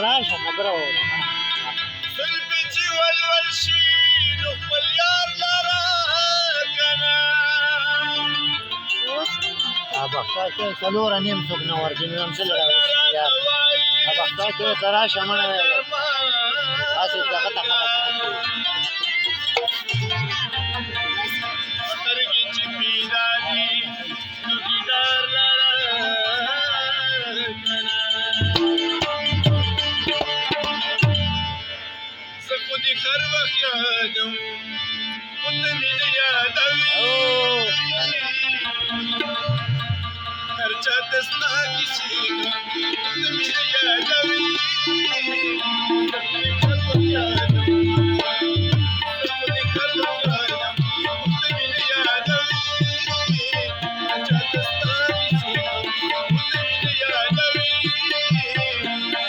راشه خبره وره زلفې چې ولول شي نو خپل یار لره کنه بختار کې څلور نیم څوک نه ورځي نو هم څه راوځي یار بختار کې ورته راشه مړه تاسې دغه ته سترګې چې پیدا دي نو دیدار لره کنه زه خو دې هر وخت یادوم خو ته مې نه یادوې هر چا ته ستا کیسې کوم ته مې نه یادوې زه خو دې هر وخت یادوم زه خو دې هر وخت یادوم خو ته مې نه یادوې هر چا ته ستا کیسې کوم ته مې نه یادوې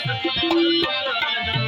زه خو دې هر وخت یادوم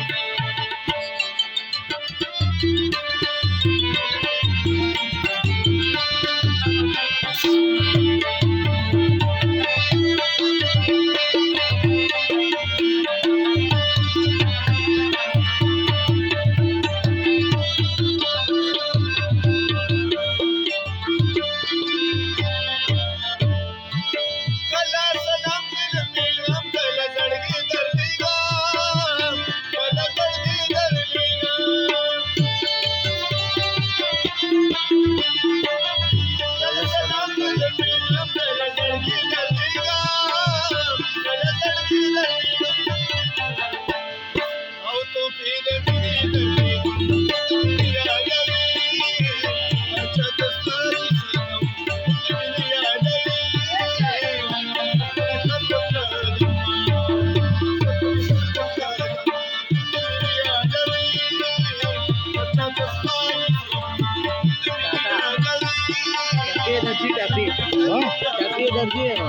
Tapi dari dia,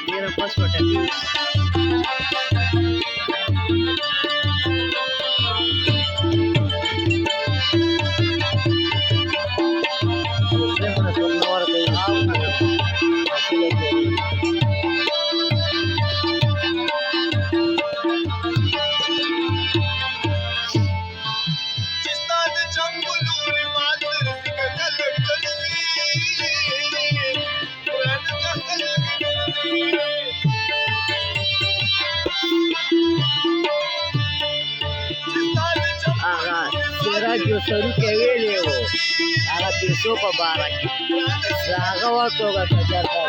dia lepas pada dia. Dia mana semua orang dia, masih lagi. जो शुरू के वेले हो आगा पैसों पर बारा की रागा वाटो का कचरता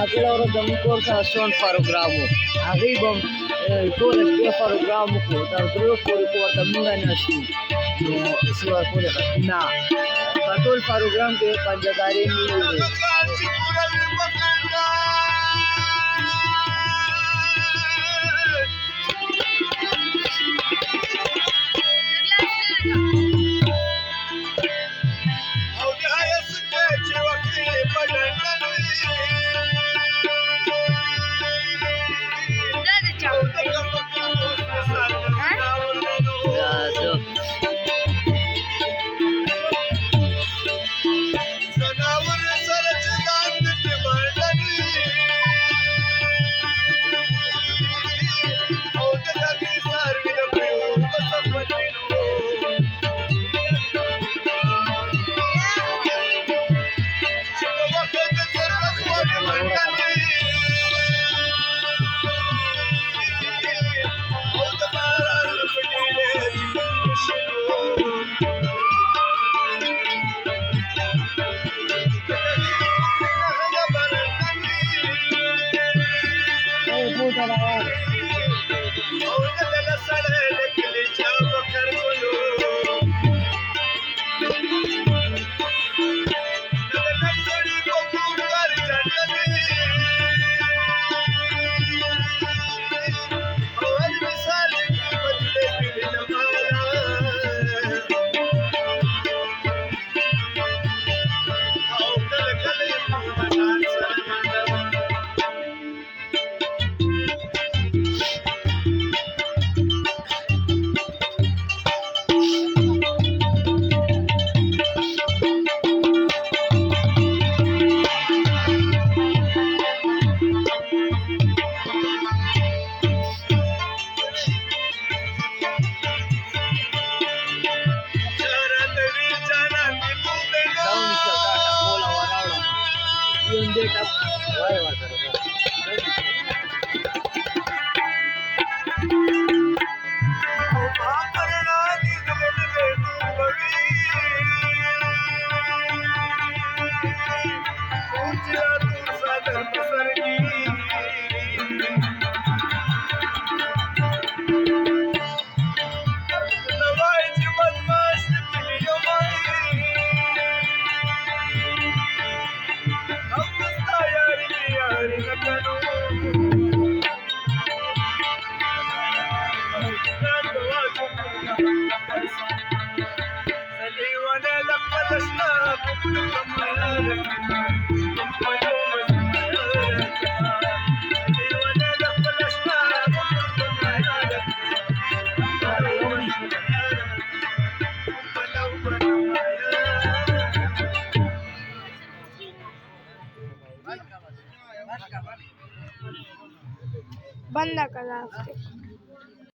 Aku orang demi korsa son programu, aku bom ټول شپه پروګرام وکړو تر درو پورې په ورته مونږ نشو نو سوار پورې نه ټول پروګرام کې پنځګاري نیولې किताब वाय वाचायला बंद करा